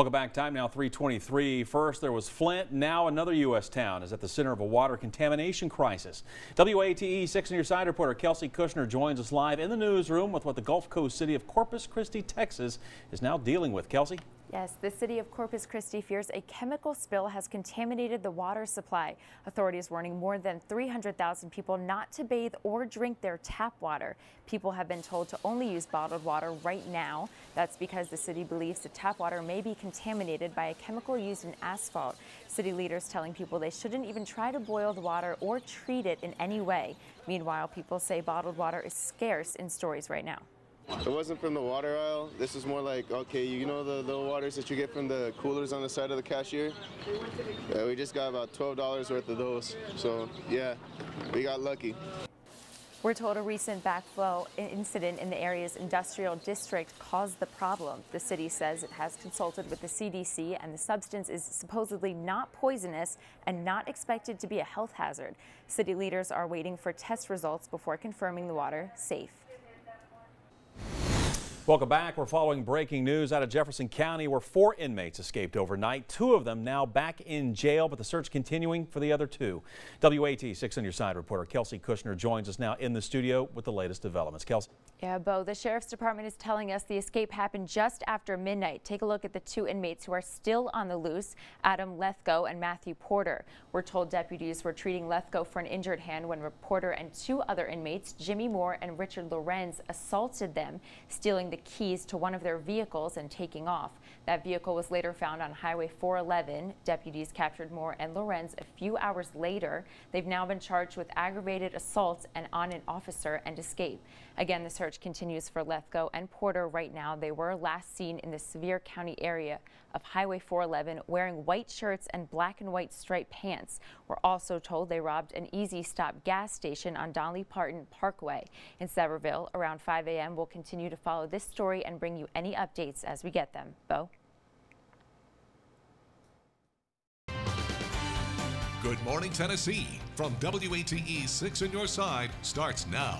Welcome back. Time now 3:23. First, there was Flint. Now another U.S. town is at the center of a water contamination crisis. WATE 6 on your side reporter Kelsey Kushner joins us live in the newsroom with what the Gulf Coast city of Corpus Christi, Texas is now dealing with. Kelsey? Yes, the city of Corpus Christi fears a chemical spill has contaminated the water supply. Authorities warning more than 300,000 people not to bathe or drink their tap water. People have been told to only use bottled water right now. That's because the city believes the tap water may be contaminated by a chemical used in asphalt. City leaders telling people they shouldn't even try to boil the water or treat it in any way. Meanwhile, people say bottled water is scarce in stores right now. It wasn't from the water aisle. This is more like, okay, you know the waters that you get from the coolers on the side of the cashier? Yeah, we just got about $12 worth of those. So, yeah, we got lucky. We're told a recent backflow incident in the area's industrial district caused the problem. The city says it has consulted with the CDC and the substance is supposedly not poisonous and not expected to be a health hazard. City leaders are waiting for test results before confirming the water safe. Welcome back. We're following breaking news out of Jefferson County where 4 inmates escaped overnight. 2 of them now back in jail, but the search continuing for the other 2. WAT 6 on your side reporter Kelsey Kushner joins us now in the studio with the latest developments. Kelsey? Yeah, Bo, the sheriff's department is telling us the escape happened just after midnight. Take a look at the 2 inmates who are still on the loose, Adam Lethko and Matthew Porter. We're told deputies were treating Lethko for an injured hand when Porter and 2 other inmates, Jimmy Moore and Richard Lorenz, assaulted them, stealing the keys to one of their vehicles and taking off. That vehicle was later found on Highway 411. Deputies captured Moore and Lorenz a few hours later. They've now been charged with aggravated assault and on an officer and escape. Again, the search continues for Lethko and Porter right now. They were last seen in the Sevier County area of Highway 411 wearing white shirts and black and white striped pants. We're also told they robbed an Easy Stop gas station on Dolly Parton Parkway in Sevierville around 5 a.m. We'll continue to follow this story and bring you any updates as we get them. Bo? Good Morning Tennessee from WATE 6 on your side starts now.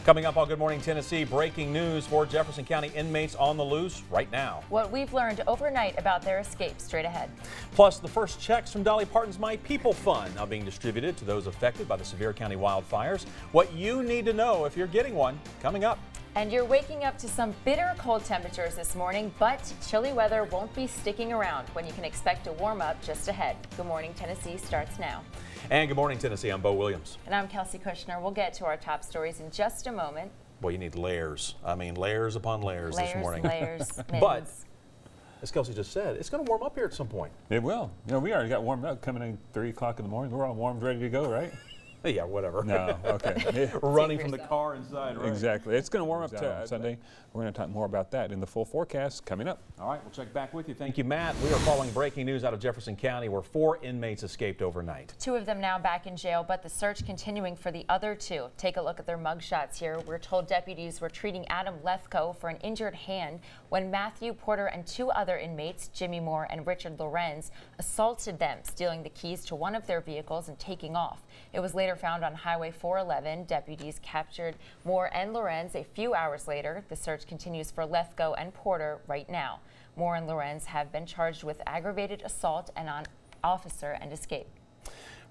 Coming up on Good Morning Tennessee, breaking news for Jefferson County inmates on the loose right now. What we've learned overnight about their escape straight ahead. Plus, the first checks from Dolly Parton's My People Fund now being distributed to those affected by the Sevier County wildfires. What you need to know if you're getting one, coming up. And you're waking up to some bitter cold temperatures this morning, but chilly weather won't be sticking around when you can expect a warm up just ahead. Good Morning Tennessee starts now. And Good Morning Tennessee, I'm Bo Williams. And I'm Kelsey Kushner. We'll get to our top stories in just a moment. Boy, you need layers. I mean, layers upon layers this morning. Layers, But, as Kelsey just said, it's going to warm up here at some point. It will. You know, we already got warmed up coming in 3 o'clock in the morning. We're all warmed, ready to go, right? Yeah, whatever. No, okay. Running from the car inside, right? Exactly. It's going to warm up on Sunday. We're going to talk more about that in the full forecast coming up. All right, we'll check back with you. Thank you, Matt. We are following breaking news out of Jefferson County where 4 inmates escaped overnight. 2 of them now back in jail, but the search continuing for the other 2. Take a look at their mugshots here. We're told deputies were treating Adam Lethko for an injured hand when Matthew Porter and 2 other inmates, Jimmy Moore and Richard Lorenz, assaulted them, stealing the keys to one of their vehicles and taking off. It was later found on Highway 411. Deputies captured Moore and Lorenz a few hours later. The search continues for Lethko and Porter right now. Moore and Lorenz have been charged with aggravated assault and on officer and escape.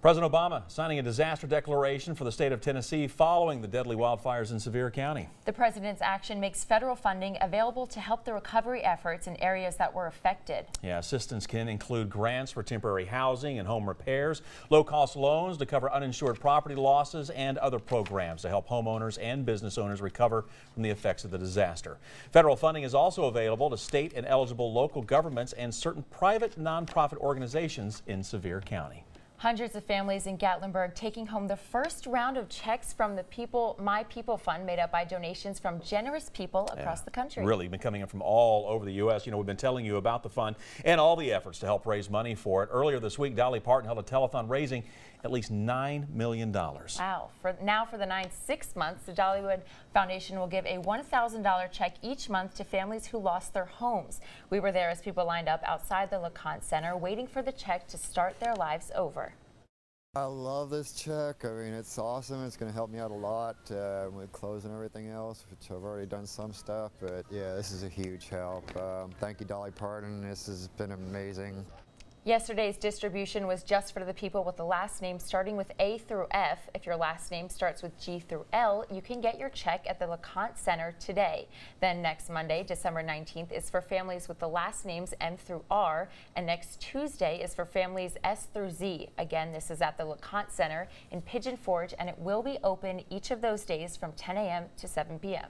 President Obama signing a disaster declaration for the state of Tennessee following the deadly wildfires in Sevier County. The president's action makes federal funding available to help the recovery efforts in areas that were affected. Yeah, assistance can include grants for temporary housing and home repairs, low-cost loans to cover uninsured property losses, and other programs to help homeowners and business owners recover from the effects of the disaster. Federal funding is also available to state and eligible local governments and certain private nonprofit organizations in Sevier County. Hundreds of families in Gatlinburg taking home the first round of checks from the My People Fund, made up by donations from generous people across the country. Really been coming in from all over the U.S. You know, we've been telling you about the fund and all the efforts to help raise money for it. Earlier this week, Dolly Parton held a telethon raising at least $9 million. Wow. For the next 6 months, the Dollywood Foundation will give a $1,000 check each month to families who lost their homes. We were there as people lined up outside the LeConte Center waiting for the check to start their lives over. I love this check. I mean, it's awesome. It's going to help me out a lot with clothes and everything else, which I've already done some stuff. But yeah, this is a huge help. Thank you, Dolly Parton. This has been amazing. Yesterday's distribution was just for the people with the last name starting with A through F. If your last name starts with G through L, you can get your check at the LeConte Center today. Then next Monday, December 19th, is for families with the last names M through R, and next Tuesday is for families S through Z. Again, this is at the LeConte Center in Pigeon Forge, and it will be open each of those days from 10 a.m. to 7 p.m.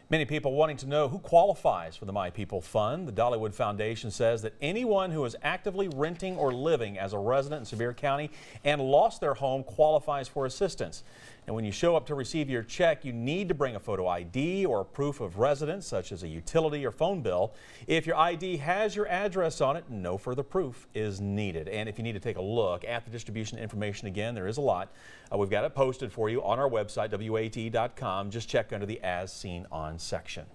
Many people wanting to know who qualifies for the My People Fund. The Dollywood Foundation says that anyone who is actively renting or living as a resident in Sevier County and lost their home qualifies for assistance. And when you show up to receive your check, you need to bring a photo ID or a proof of residence, such as a utility or phone bill. If your ID has your address on it, no further proof is needed. And if you need to take a look at the distribution information again, there is a lot. We've got it posted for you on our website, WATE.com. Just check under the As Seen On section.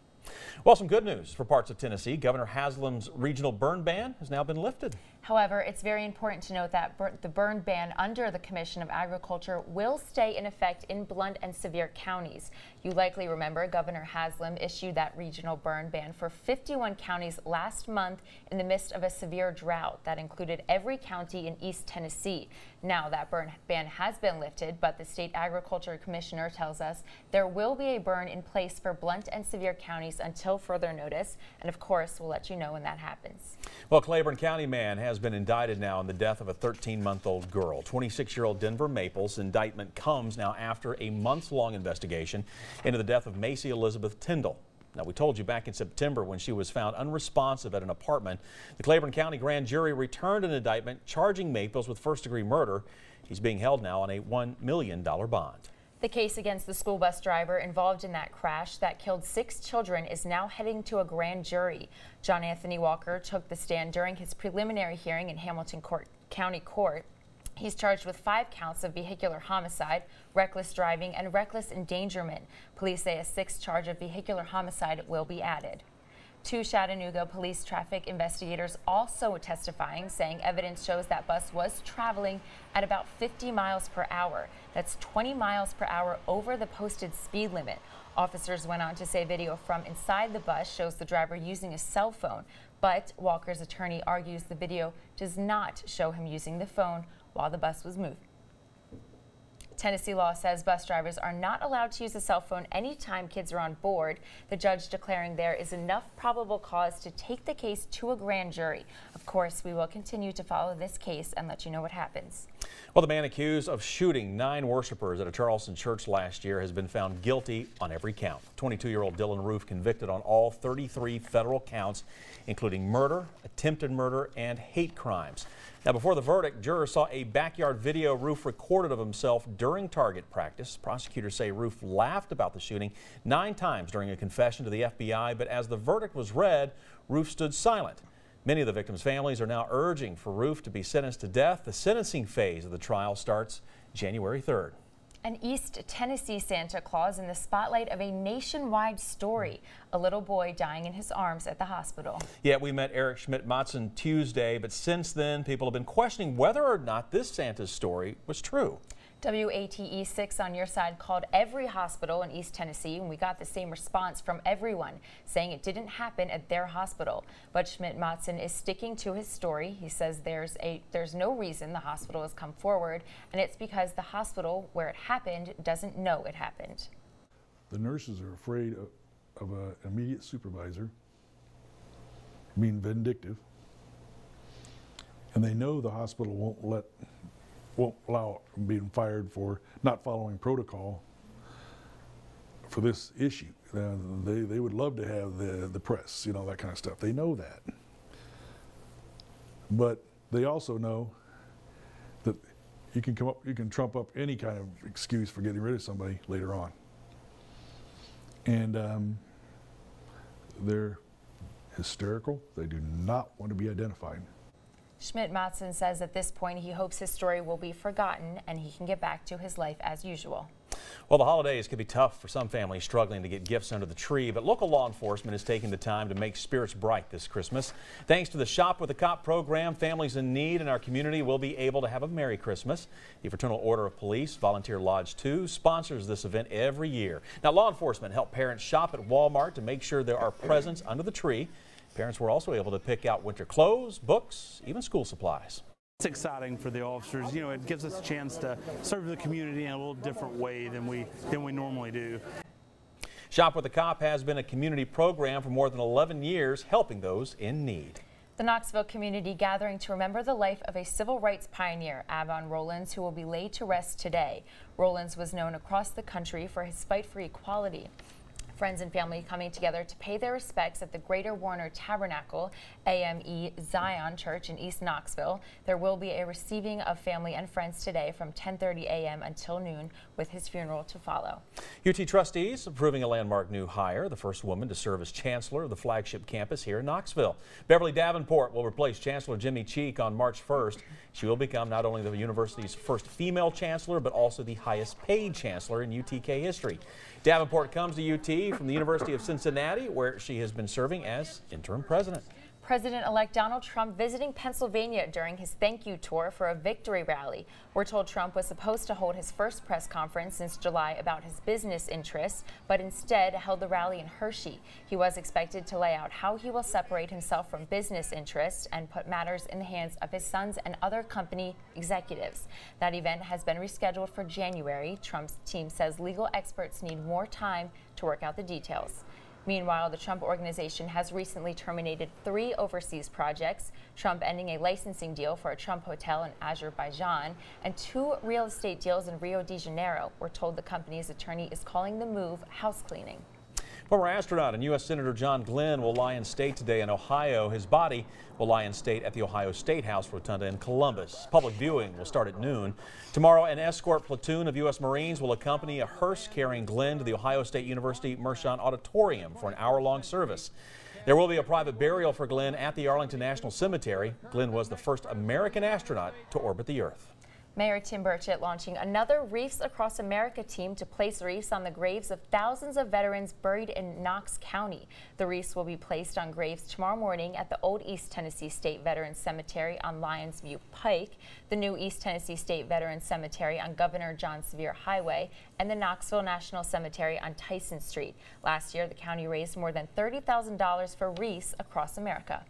Well, some good news for parts of Tennessee. Governor Haslam's regional burn ban has now been lifted. However, it's very important to note that the burn ban under the Commission of Agriculture will stay in effect in Blount and Sevier counties. You likely remember Governor Haslam issued that regional burn ban for 51 counties last month in the midst of a severe drought that included every county in East Tennessee. Now that burn ban has been lifted, but the state agriculture commissioner tells us there will be a burn in place for Blount and Sevier counties until further notice. And of course, we'll let you know when that happens. Well, Claiborne County man has been indicted now in the death of a 13-month-old girl. 26-year-old Denver Maples indictment comes now after a months-long investigation into the death of Macy Elizabeth Tyndall. Now, we told you back in September when she was found unresponsive at an apartment. The Claiborne County grand jury returned an indictment charging Maples with first-degree murder. He's being held now on a $1 million bond. The case against the school bus driver involved in that crash that killed 6 children is now heading to a grand jury. John Anthony Walker took the stand during his preliminary hearing in Hamilton County Court. He's charged with 5 counts of vehicular homicide, reckless driving, and reckless endangerment. Police say a 6th charge of vehicular homicide will be added. 2 Chattanooga police traffic investigators also testifying, saying evidence shows that bus was traveling at about 50 miles per hour. That's 20 miles per hour over the posted speed limit. Officers went on to say video from inside the bus shows the driver using a cell phone, but Walker's attorney argues the video does not show him using the phone while the bus was moving. Tennessee law says bus drivers are not allowed to use a cell phone anytime kids are on board, the judge declaring there is enough probable cause to take the case to a grand jury. Of course, we will continue to follow this case and let you know what happens. Well, the man accused of shooting 9 worshipers at a Charleston church last year has been found guilty on every count. 22-year-old Dylan Roof convicted on all 33 federal counts, including murder, attempted murder, and hate crimes. Now, before the verdict, jurors saw a backyard video Roof recorded of himself during target practice. Prosecutors say Roof laughed about the shooting 9 times during a confession to the FBI, but as the verdict was read, Roof stood silent. Many of the victims' families are now urging for Roof to be sentenced to death. The sentencing phase of the trial starts January 3rd. An East Tennessee Santa Claus in the spotlight of a nationwide story. A little boy dying in his arms at the hospital. Yeah, we met Eric Schmidt-Mattson Tuesday, but since then people have been questioning whether or not this Santa's story was true. WATE 6 on your side called every hospital in East Tennessee, and we got the same response from everyone, saying it didn't happen at their hospital. But Schmidt-Mattson is sticking to his story. He says there's no reason the hospital has come forward, and it's because the hospital where it happened doesn't know it happened. The nurses are afraid of an immediate supervisor being vindictive, and they know the hospital won't allow being fired for not following protocol for this issue. They would love to have the press, you know, that kind of stuff. They know that. But they also know that you can trump up any kind of excuse for getting rid of somebody later on. And they're hysterical. They do not want to be identified. Schmidt-Mattson says at this point he hopes his story will be forgotten and he can get back to his life as usual. Well, the holidays can be tough for some families struggling to get gifts under the tree, but local law enforcement is taking the time to make spirits bright this Christmas. Thanks to the Shop with a Cop program, families in need in our community will be able to have a Merry Christmas. The Fraternal Order of Police Volunteer Lodge 2 sponsors this event every year. Now, law enforcement help parents shop at Walmart to make sure there are presents under the tree. Parents were also able to pick out winter clothes, books, even school supplies. It's exciting for the officers. You know, it gives us a chance to serve the community in a little different way than we normally do. Shop with a Cop has been a community program for more than 11 years, helping those in need. The Knoxville community gathering to remember the life of a civil rights pioneer, Avon Rollins, who will be laid to rest today. Rollins was known across the country for his fight for equality. Friends and family coming together to pay their respects at the Greater Warner Tabernacle AME Zion Church in East Knoxville. There will be a receiving of family and friends today from 10:30 a.m. until noon, with his funeral to follow. UT trustees approving a landmark new hire, the first woman to serve as chancellor of the flagship campus here in Knoxville. Beverly Davenport will replace Chancellor Jimmy Cheek on March 1st. She will become not only the university's first female chancellor, but also the highest paid chancellor in UTK history. Davenport comes to UT from the University of Cincinnati, where she has been serving as interim president. President-elect Donald Trump visiting Pennsylvania during his thank you tour for a victory rally. We're told Trump was supposed to hold his first press conference since July about his business interests, but instead held the rally in Hershey. He was expected to lay out how he will separate himself from business interests and put matters in the hands of his sons and other company executives. That event has been rescheduled for January. Trump's team says legal experts need more time to work out the details. Meanwhile, the Trump Organization has recently terminated 3 overseas projects, Trump ending a licensing deal for a Trump hotel in Azerbaijan and 2 real estate deals in Rio de Janeiro. We're told the company's attorney is calling the move house cleaning. Former astronaut and U.S. Senator John Glenn will lie in state today in Ohio. His body will lie in state at the Ohio State House Rotunda in Columbus. Public viewing will start at noon. Tomorrow, an escort platoon of U.S. Marines will accompany a hearse carrying Glenn to the Ohio State University Mershon Auditorium for an hour-long service. There will be a private burial for Glenn at the Arlington National Cemetery. Glenn was the first American astronaut to orbit the Earth. Mayor Tim Burchett launching another Reefs Across America team to place wreaths on the graves of thousands of veterans buried in Knox County. The wreaths will be placed on graves tomorrow morning at the Old East Tennessee State Veterans Cemetery on Lions View Pike, the new East Tennessee State Veterans Cemetery on Governor John Sevier Highway, and the Knoxville National Cemetery on Tyson Street. Last year, the county raised more than $30,000 for Wreaths Across America.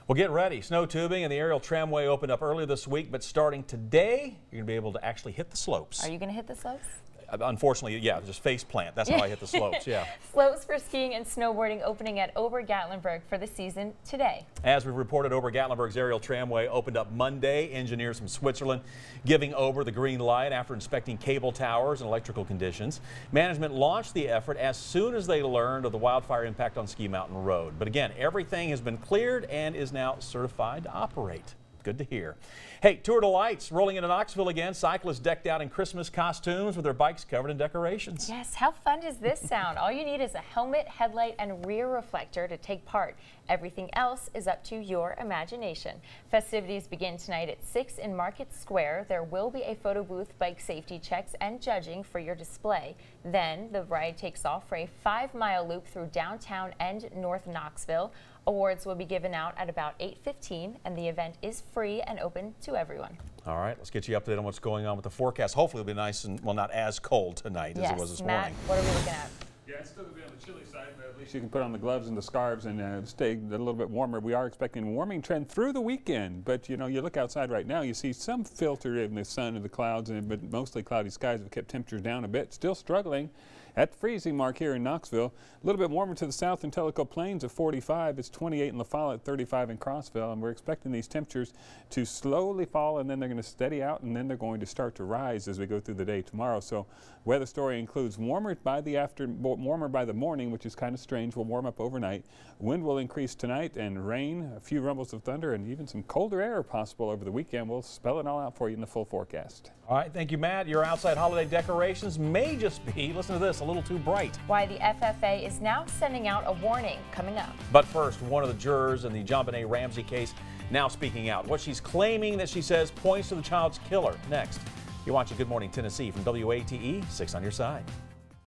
Well, get ready. Snow tubing and the aerial tramway opened up earlier this week, but starting today, you're going to be able to actually hit the slopes. Are you going to hit the slopes? Unfortunately, yeah, just face plant. That's how I hit the slopes, yeah. Slopes for skiing and snowboarding opening at Ober-Gatlinburg for the season today. As we reported, Ober-Gatlinburg's aerial tramway opened up Monday. Engineers from Switzerland giving Ober the green light after inspecting cable towers and electrical conditions. Management launched the effort as soon as they learned of the wildfire impact on Ski Mountain Road. But again, everything has been cleared and is now certified to operate. Good to hear. Hey, Tour de Lights rolling into Knoxville again. Cyclists decked out in Christmas costumes with their bikes covered in decorations. Yes, how fun does this sound? All you need is a helmet, headlight, and rear reflector to take part. Everything else is up to your imagination. Festivities begin tonight at 6 in Market Square. There will be a photo booth, bike safety checks, and judging for your display. Then the ride takes off for a 5-mile loop through downtown and North Knoxville. Awards will be given out at about 8:15, and the event is free and open to everyone. All right, let's get you updated on what's going on with the forecast. Hopefully it'll be nice and, well, not as cold tonight as it was this morning. What are we looking at? Yeah, it's still going to be on the chilly side, but at least you can put on the gloves and the scarves and stay a little bit warmer. We are expecting a warming trend through the weekend, but you know, you look outside right now, you see some filter in the sun and the clouds, but mostly cloudy skies have kept temperatures down a bit. Still struggling at the freezing mark here in Knoxville. A little bit warmer to the south in Tellico Plains at 45. It's 28 in La Follette, 35 in Crossville, and we're expecting these temperatures to slowly fall, and then they're going to steady out, and then they're going to start to rise as we go through the day tomorrow. So weather story includes warmer by the morning, which is kind of strange. We'll warm up overnight. Wind will increase tonight, and rain, a few rumbles of thunder, and even some colder air possible over the weekend. We'll spell it all out for you in the full forecast. All right, thank you, Matt. Your outside holiday decorations may just be, listen to this, a little too bright. Why the FFA is now sending out a warning coming up. But first, one of the jurors in the JonBenet Ramsey case now speaking out. What she's claiming that she says points to the child's killer. Next. You're watching Good Morning Tennessee from WATE 6 on your side.